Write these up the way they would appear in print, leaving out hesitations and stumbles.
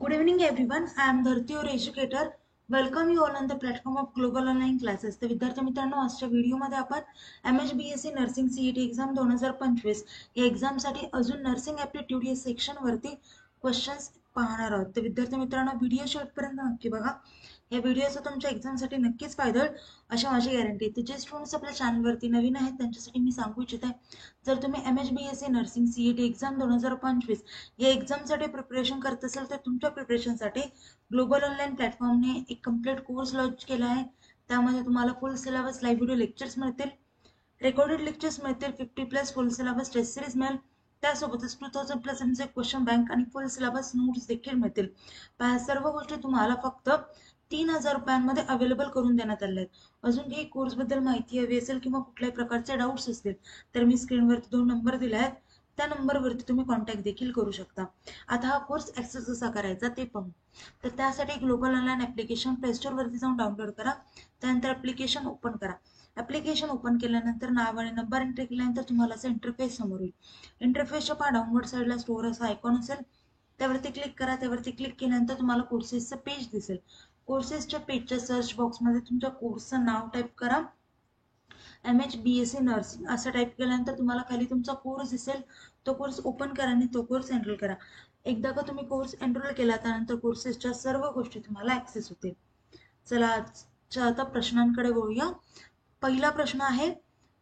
Good evening, everyone. I am Dharti, your educator. Welcome you all on the platform of Global Online Classes. तर विद्यार्थी मित्रांनो, आजच्या व्हिडिओमध्ये आपण MHBSc नर्सिंग CET एक्झाम 2025 या एक्झामसाठी अजून नर्सिंग ॲप्टिट्यूड या सेक्शनवरती क्वेश्चन्स पाहणार आहोत. तर विद्यार्थी मित्रांनो, व्हिडिओ शेवटपर्यंत नक्की बघा. या व्हिडिओचा तुमच्या एक्झामसाठी नक्कीच फायदा होईल अशी माझी गॅरंटी आहे. तर जे स्टुडंट्स आपल्या चॅनलवरती नवीन आहेत त्यांच्यासाठी मी सांगू इच्छित आहे, जर तुम्ही MHBSc नर्सिंग CET एक्झाम 2025 या एक्झामसाठी प्रिपरेशन करत असेल तर तुमच्या प्रिपरेशनसाठी ग्लोबल ऑनलाईन प्लॅटफॉर्मने एक कम्प्लीट कोर्स लॉन्च केला आहे. त्यामध्ये तुम्हाला फुल सिलेबस लाईव्ह व्हिडिओ लेक्चर्स मिळतील, रेकॉर्डेड लेक्चर्स मिळतील, 50+ फुल सिलेबस टेस्ट सिरीज मिळेल, त्यासोबतच 2000+ एमचे क्वेश्चन बँक आणि फुल सिलेबस नोट्स देखील मिळतील. या सर्व गोष्टी तुम्हाला फक्त 3000 रुपयांमध्ये अवेलेबल करून देण्यात आले आहेत. अजून काही कोर्सबद्दल माहिती हवी असेल किंवा कुठल्याही प्रकारचे डाऊट्स असतील तर मी स्क्रीनवरती 2 नंबर दिले आहेत, त्या नंबरवरती तुम्ही कॉन्टॅक्ट देखील करू शकता. आता हा कोर्स ॲक्सेस कसा करायचा ते पाहू. तर त्यासाठी ग्लोबल ऑनलाईन ॲप्लिकेशन प्लेस्टोरवरती जाऊन डाउनलोड करा. त्यानंतर ॲप्लिकेशन ओपन करा. ॲप्लिकेशन ओपन केल्यानंतर नाव आणि नंबर एंट्री केल्यानंतर तुम्हाला असं इंटरफेस समोर येईल. इंटरफेसच्या पहा डाउनलोड साईडला स्टोअर असा आयकॉन असेल, त्यावरती क्लिक करा. त्यावरती क्लिक केल्यानंतर तुम्हाला कोर्सेसचं पेज दिसेल. कोर्सेसच्या पेजच्या सर्च बॉक्समध्ये तुमच्या कोर्सचं नाव टाईप करा. MHBSc नर्सिंग असं टाईप केल्यानंतर तुम्हाला खाली तुमचा कोर्स दिसेल. तो कोर्स ओपन करा आणि तो कोर्स एनरोल करा. एकदा का तुम्ही कोर्स एनरोल केला त्यानंतर कोर्सेसच्या सर्व गोष्टी तुम्हाला ॲक्सेस होतील. चला आजच्या आता प्रश्नांकडे वळूया. पहिला प्रश्न आहे,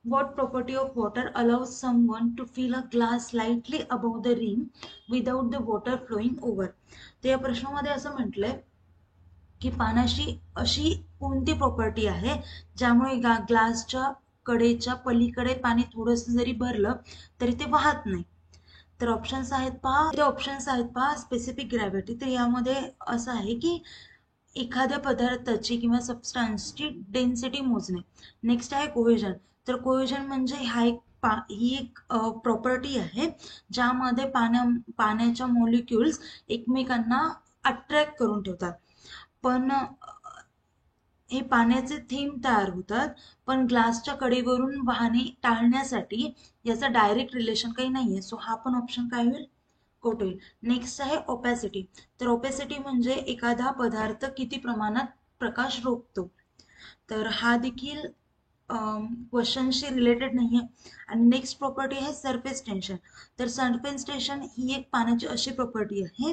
what property of water allows someone to fill a glass slightly above the rim without the water flowing over. तर या प्रश्नामध्ये असं म्हटलंय की पाण्याची अशी कोणती प्रॉपर्टी आहे ज्यामुळे ग्लासच्या कडेच्या पलीकडे पाणी थोडंसं जरी भरलं तरी ते वाहत नाही. तर ऑप्शन्स आहेत पहा स्पेसिफिक ग्रॅव्हिटी. तर यामध्ये असं आहे की एखाद्या पदार्थाची किंवा सबस्टन्सची डेन्सिटी मोजणे. नेक्स्ट आहे कोहेजन. तर कोहेजन म्हणजे ही एक प्रॉपर्टी आहे ज्यामध्ये पाण्याच्या मॉलिक्युल्स एकमेकांना अट्रॅक्ट करून ठेवतात. पण हे पाण्याचे थेंब तयार होतात, पण ग्लासच्या कडेवरून वाहने टाळण्यासाठी याचं डायरेक्ट रिलेशन काही नाहीये. सो हा पण ऑप्शन काय होईल, कोट होईल. नेक्स्ट आहे ओपॅसिटी. तर ओपॅसिटी म्हणजे एखादा पदार्थ किती प्रमाणात प्रकाश रोखतो. तर हा देखील क्वेश्चनशी रिलेटेड नाही आहे. आणि नेक्स्ट प्रॉपर्टी आहे सरफेस टेन्शन. तर सरफेस टेन्शन ही एक पाण्याची अशी प्रॉपर्टी आहे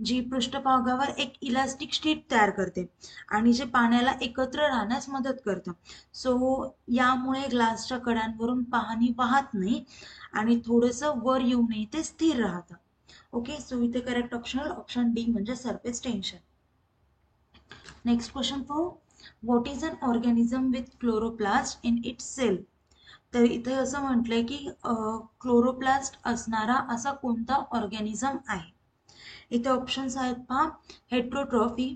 जी पृष्ठभागावर एक इलास्टिक शीट तयार करते आणि जे पाण्याला एकत्र राहण्यास मदत करतं. सो यामुळे ग्लासच्या कड्यांवरून पाणी वाहत नाही आणि थोडंसं वर येऊ नये ते स्थिर राहतं. ओके, सो इथे करेक्ट ऑप्शन डी म्हणजे सरफेस टेन्शन. नेक्स्ट क्वेश्चन पाहू. What is an organism with chloroplast in its cell. तर इथे असं म्हटलंय की क्लोरोप्लास्ट असणारा असा कोणता ऑर्गॅनिझम आहे. इथे ऑप्शन्स आहेत पहा. हेट्रोट्रॉफी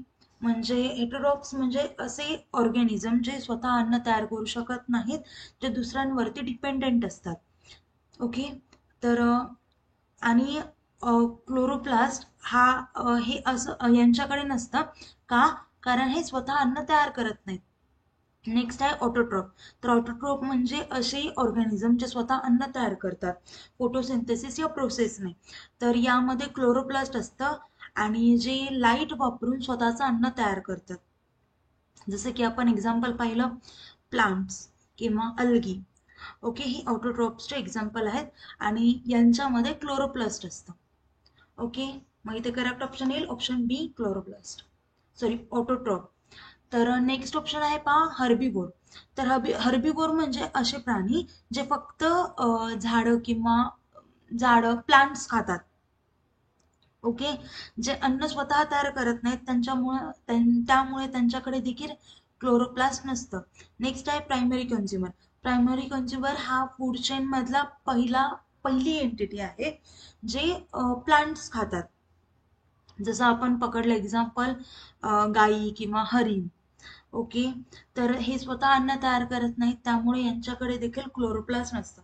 म्हणजे हेट्रोट्रॉप्स म्हणजे असे ऑर्गॅनिझम जे स्वतः अन्न तयार करू शकत नाहीत, जे दुसऱ्यांवरती डिपेंडेंट असतात. ओके, तर आणि क्लोरोप्लास्ट हा हे असं यांच्याकडे नसतं का, कारण हे स्वतः अन्न तयार करत नाहीत. नेक्स्ट आहे ऑटोट्रॉप. तर ऑटोट्रॉप म्हणजे असे ऑर्गॅनिझम जे स्वतः अन्न तयार करतात फोटोसिंथेसिस या प्रोसेसने. तर यामध्ये क्लोरोप्लास्ट असतं आणि जे लाईट वापरून स्वतःचं अन्न तयार करतात. जसं की आपण एक्झाम्पल पाहिलं प्लांट्स किंवा अल्गी. ओके, ही ऑटोट्रॉप्सचे एक्झाम्पल आहेत आणि यांच्यामध्ये क्लोरोप्लास्ट असतं. ओके, मग इथे करेक्ट ऑप्शन येईल ऑप्शन बी क्लोरोप्लास्ट, सॉरी ऑटोट्रॉप. तर नेक्स्ट ऑप्शन आहे पहा हर्बिवोर. तर हर्बिवोर म्हणजे असे प्राणी जे फक्त झाडं प्लांट्स खातात. ओके, जे अन्न स्वतः तयार करत नाहीत त्यामुळे त्यांच्याकडे देखील क्लोरोप्लास्ट नसतं. नेक्स्ट आहे प्रायमरी कन्झ्युमर. प्रायमरी कन्झ्युमर हा फूड चेन मधला पहिली एंटिटी आहे जे प्लांट्स खातात. जसं आपण पकडलं एक्झाम्पल गाई किंवा हरिण. ओके, तर हे स्वतः अन्न तयार करत नाहीत त्यामुळे यांच्याकडे देखील क्लोरोप्लास्ट नसतं,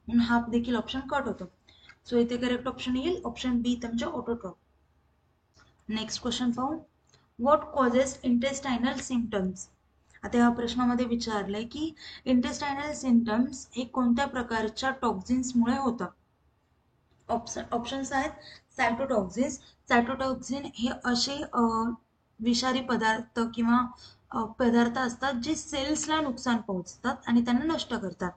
म्हणून हा देखील ऑप्शन कट होतो. सो इथे करेक्ट ऑप्शन येईल ऑप्शन बी म्हणजे ऑटोट्रॉप. नेक्स्ट क्वेश्चन पाहू. What causes intestinal symptoms. आता या प्रश्नामध्ये विचारलंय की इंटेस्टायनल सिम्पटम्स हे कोणत्या प्रकारच्या टॉक्झिन्समुळे होतात. ऑप्शन्स आहेत सायटोटॉक्झिन्स. सायटोटॉक्झिन हे असे विषारी पदार्थ किंवा पदार्थ असतात जे सेल्सला नुकसान पोहोचतात आणि त्यांना नष्ट करतात.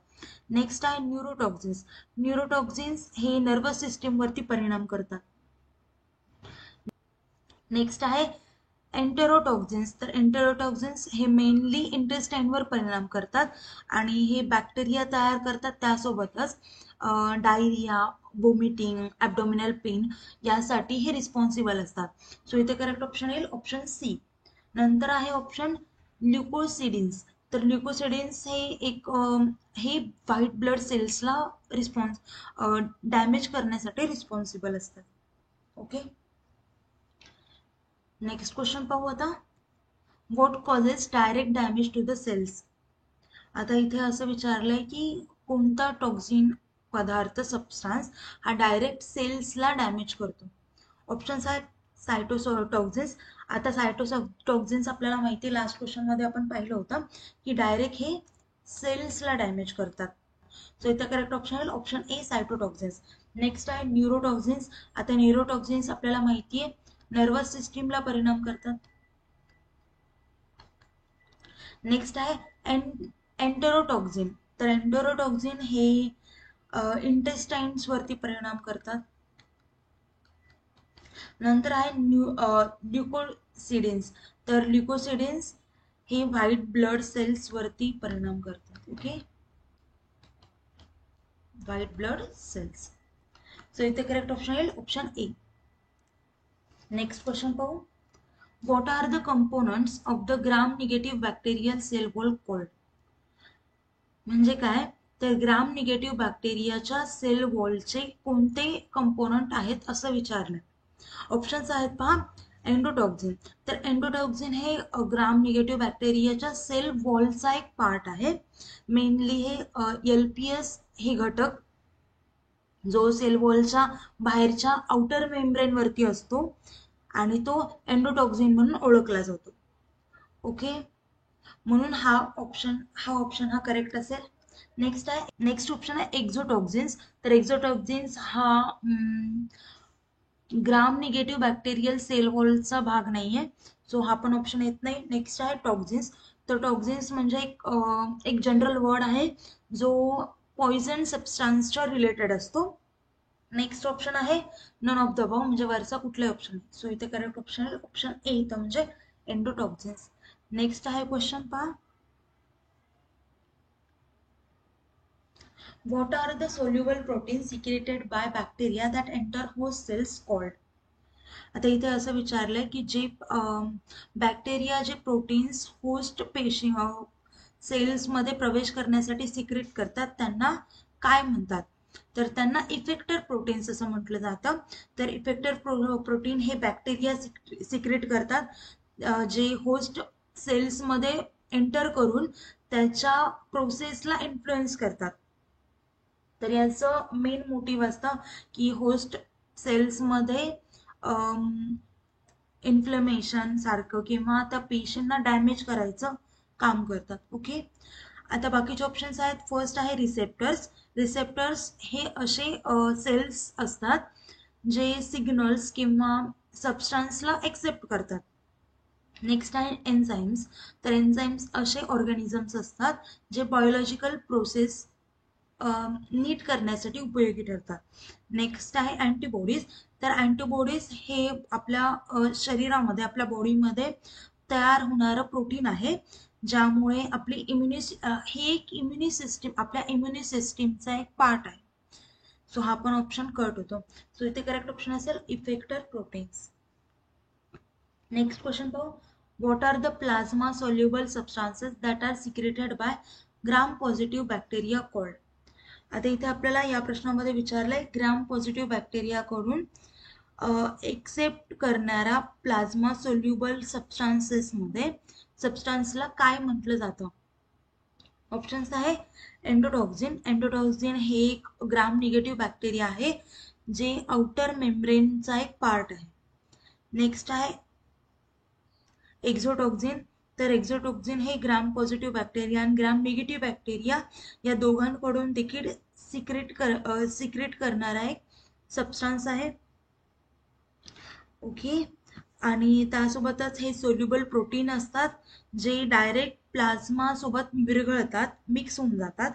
नेक्स्ट आहे न्यूरोटॉक्झिन्स. न्यूरोटॉक्झिन्स हे नर्वस सिस्टीम वरती परिणाम करतात. नेक्स्ट आहे एंटेरोटॉक्झिन्स. तर एंटेरोटॉक्झिन्स हे मेनली इंटेस्टाइनवर परिणाम करतात आणि हे बॅक्टेरिया तयार करतात. त्यासोबतच डायरिया, वोमिटिंग, ॲब्डोमिनल पेन यासाठी हे रिस्पॉन्सिबल असतात. सो इथे करेक्ट ऑप्शन येईल ऑप्शन सी. नंतर आहे ऑप्शन ल्युकोसिडिन्स. तर ल्युकोसिडिन्स हे एक हे व्हाईट ब्लड सेल्सला डॅमेज करण्यासाठी रिस्पॉन्सिबल असतात. ओके, नेक्स्ट क्वेश्चन पाहू आता. What causes direct damage to the cells. आता इथे असं विचारलंय की कोणता टॉक्झिन पदार्थ सबस्टान्स हा डायरेक्ट सेल्सला डॅमेज करतो. ऑप्शन्स आहेत सायटोटॉक्झिन्स. आता सायटोटॉक्झिन्स आपल्याला माहिती, लास्ट क्वेश्चन मध्ये आपण पाहिलं होतं की डायरेक्ट हे सेल्सला डॅमेज करतात. सो इथे करेक्ट ऑप्शन आहे ऑप्शन ए सायटोटॉक्झिन्स. नेक्स्ट आहे न्यूरोटॉक्झिन्स. आता न्यूरोटॉक्झिन्स आपल्याला माहिती आहे नर्वस सिस्टीमला परिणाम करतात. नेक्स्ट आहे एंटेरोटॉक्झिन. तर एंटेरोटॉक्झिन हे इंटेस्टाइन्स वरती परिणाम करतात. नंतर आहे ल्युकोसिडिन्स. तर ल्युकोसिडिन्स हे व्हाईट ब्लड सेल्स वरती परिणाम करतात. Okay, white blood cells. So इथे करेक्ट ऑप्शन येईल ऑप्शन ए. नेक्स्ट क्वेश्चन पाहू. What are the components of the gram negative bacterial cell wall called. म्हणजे काय, तर ग्राम निगेटिव्ह बॅक्टेरियाच्या सेल वॉलचे कोणते कंपोनंट आहेत असं विचारलं. ऑप्शन्स आहेत पहा. एंडोटॉक्झिन. तर एंडोटॉक्झिन हे ग्राम निगेटिव्ह बॅक्टेरियाच्या सेल वॉलचा एक पार्ट आहे. मेनली हे LPS हे घटक जो सेल वॉलच्या बाहेरच्या आउटर मेम्ब्रेन वरती असतो आणि तो एंडोटॉक्झिन म्हणून ओळखला जातो. ओके, म्हणून हा ऑप्शन हा करेक्ट असेल. नेक्स्ट ऑप्शन आहे एक्झोटॉक्झिन्स. तर एक्झोटॉक्झिन्स हा ग्राम निगेटिव्ह बॅक्टेरियल सेल वॉलचा भाग नाहीये. सो हा पण ऑप्शन येत नाही. नेक्स्ट आहे टॉक्झिन्स. तर टॉक्झिन्स म्हणजे एक जनरल वर्ड आहे जो पॉइझन सबस्टान्सच्या रिलेटेड असतो. नेक्स्ट ऑप्शन आहे नन ऑफ द अबव, म्हणजे वरचा कुठलाही ऑप्शन. सो इथे करेक्ट ऑप्शन आहे ऑप्शन ए, तर म्हणजे एंडोटॉक्झिन्स. नेक्स्ट आहे क्वेश्चन पहा. What are the soluble proteins secreted by bacteria that enter host cells called? आता इथे असं विचारलंय की जे बॅक्टेरिया जे प्रोटीन्स होस्ट पेशी सेल्स मध्ये प्रवेश करण्यासाठी सिक्रेट करतात त्यांना काय म्हणतात. तर त्यांना इफेक्टर प्रोटीन्स असं म्हटलं जातं. तर इफेक्टर प्रोटीन हे बॅक्टेरिया सिक्रेट करतात जे होस्ट सेल्स मध्ये एंटर करून त्याच्या प्रोसेसला इन्फ्लुएन्स करतात. तर याचं मेन मोटिव्ह असतं की होस्ट सेल्समध्ये इन्फ्लेमेशन सारखं किंवा त्या पेशंटना डॅमेज करायचं काम करतात. ओके, आता बाकीचे ऑप्शन्स आहेत. फर्स्ट आहे रिसेप्टर्स. रिसेप्टर्स हे असे सेल्स असतात जे सिग्नल्स किंवा सबस्टन्सला एक्सेप्ट करतात. नेक्स्ट आहे एन्झाईम्स. तर एन्झाईम्स असे ऑर्गॅनिझम्स असतात जे बायोलॉजिकल प्रोसेस नीट करण्यासाठी उपयोगी ठरतात. नेक्स्ट आहे अँटीबॉडीज. तर अँटीबॉडीज हे आपल्या शरीरामध्ये आपल्या बॉडीमध्ये तयार होणारं प्रोटीन आहे ज्यामुळे आपली हे एक इम्युनी सिस्टीम आपल्या इम्युनी सिस्टीमचा एक पार्ट आहे. सो हा पण ऑप्शन कट होतो. सो इथे करेक्ट ऑप्शन असेल इफेक्टर प्रोटीन्स. नेक्स्ट क्वेश्चन पाहू. What are the plasma soluble substances that are secreted by gram positive bacteria called. आता इथे आपल्याला या प्रश्नामध्ये विचारलंय ग्राम पॉझिटिव्ह बॅक्टेरिया कडून एक्सेप्ट करणाऱ्या प्लाझ्मा सोल्युबल सबस्टान्सेसमध्ये सबस्टान्सला काय म्हटलं जातं. ऑप्शन्स आहे एंडोटॉक्झिन. एंडोटॉक्झिन हे एक ग्राम निगेटिव्ह बॅक्टेरिया आहे जे आउटर मेम्ब्रेनचा एक पार्ट आहे. नेक्स्ट आहे एक्झोटॉक्झिन. तर एक्झोटॉक्झिन हे ग्राम पॉझिटिव्ह बॅक्टेरिया आणि ग्राम निगेटिव्ह बॅक्टेरिया या दोघांकडून देखील सिक्रेट करणारा एक सबस्टान्स आहे. ओके. आणि त्यासोबतच हे सोल्युबल प्रोटीन असतात जे डायरेक्ट प्लाझ्मा सोबत विरघळतात, मिक्स होऊन जातात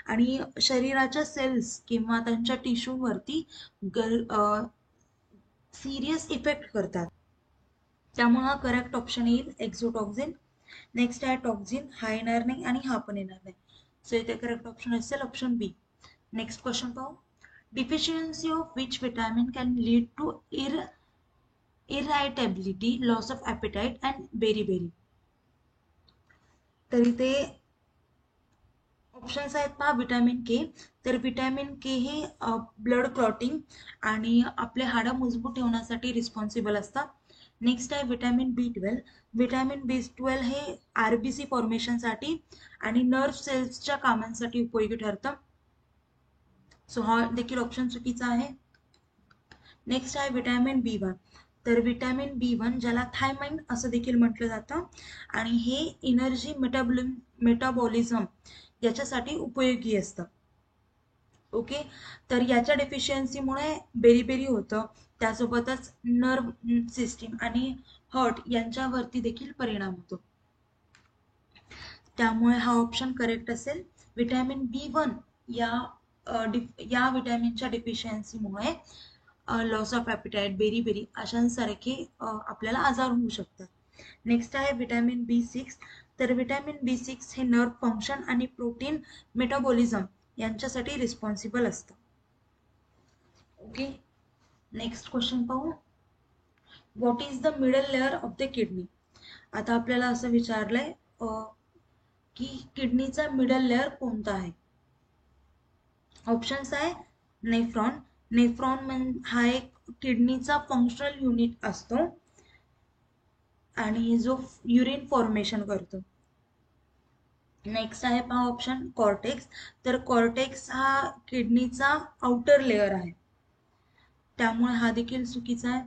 आणि शरीराच्या सेल्स किंवा त्यांच्या टिश्यूवरती सिरियस इफेक्ट करतात. त्यामुळे हा करेक्ट ऑप्शन येईल एक्झोटॉक्सिन. नेक्स्ट आहे टॉक्झिन. हा येणार नाही आणि हा पण येणार नाही. सो इथे करेक्ट ऑप्शन असेल ऑप्शन बी. नेक्स्ट क्वेश्चन पाहू. Deficiency of which vitamin can lead to irritability, loss of appetite and berry. तर इथे ऑप्शन्स आहेत पहा. Vitamin K. तर विटॅमिन के हे ब्लड क्लॉटिंग आणि आपले हाडं मजबूत ठेवण्यासाठी रिस्पॉन्सिबल असतात. नेक्स्ट आहे विटॅमिन बी 12. विटॅमिन बी 12 हे आरबीसी फॉर्मेशनसाठी आणि नर्व सेल्सच्या कामांसाठी उपयोगी ठरतं. सो हा देखील ऑप्शन चुकीचा आहे. नेक्स्ट आहे विटॅमिन बी 1. तर विटॅमिन बी 1 ज्याला थायमाइन असं देखील म्हटलं जातं आणि हे एनर्जी मेटाबॉलिझम याच्यासाठी उपयोगी असतं. ओके. तर याच्या डेफिशियन्सीमुळे बेरी होतं. त्यासोबतच नर्व सिस्टीम आणि हार्ट यांच्यावरती देखील परिणाम होतो. त्यामुळे हा ऑप्शन करेक्ट असेल. विटॅमिन बी 1 या विटॅमिनच्या डेफिशियन्सीमुळे लॉस ऑफ ॲपेटाइट, बेरी अशांसारखे आपल्याला आजार होऊ शकतात. नेक्स्ट आहे विटॅमिन बी 6. तर विटॅमिन बी 6 हे नर्व फंक्शन आणि प्रोटीन मेटाबॉलिझम यांच्यासाठी रिस्पॉन्सिबल असतं. ओके. नेक्स्ट क्वेश्चन पाहू. What is the middle layer of the kidney. आता आपल्याला असं विचारलंय की किडनीचा मिडल लेअर कोणता आहे. ऑप्शन्स आहे नेफ्रॉन. नेफ्रॉन हा एक किडनीचा फंक्शनल युनिट असतो आणि जो युरिन फॉर्मेशन करतो. नेक्स्ट आहे पहा ऑप्शन कॉर्टेक्स. तर कॉर्टेक्स हा किडनीचा आउटर लेअर आहे, त्यामुळे हा देखील चुकीचा आहे.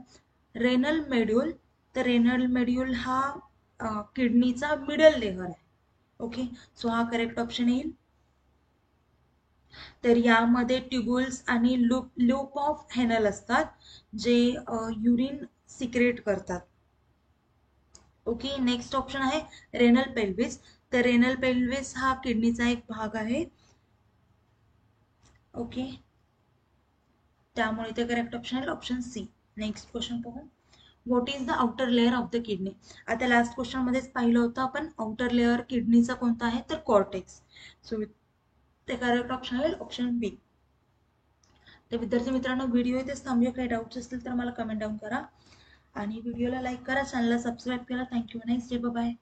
रेनल मेड्यूल. तर रेनल मेड्यूल हा किडनीचा मिडल लेअर आहे. ओके. सो हा करेक्ट ऑप्शन येईल. तर यामध्ये ट्युब्युल्स आणि लूप ऑफ हेनल असतात जे युरिन सिक्रेट करतात. ओके. नेक्स्ट ऑप्शन आहे रेनल पेल्विस. तर रेनल पेल्विस हा किडनीचा एक भाग आहे. ओके. त्यामुळे इथे करेक्ट ऑप्शन आहे ऑप्शन सी. नेक्स्ट क्वेश्चन पाहू. What is the outer layer of the kidney. आता लास्ट क्वेश्चन मध्येच पाहिलं होतं आपण आउटर लेअर किडनीचा कोणता आहे तर कॉर्टेक्स. सो ते करेक्ट ऑप्शन आहे ऑप्शन बी. तर विद्यार्थी मित्रांनो व्हिडिओ इथेच थांबूया. काही डाऊट्स असतील तर मला कमेंट डाऊन करा आणि व्हिडिओला लाईक करा, चॅनलला सबस्क्राईब करा. थँक्यू. Nice day. बाय.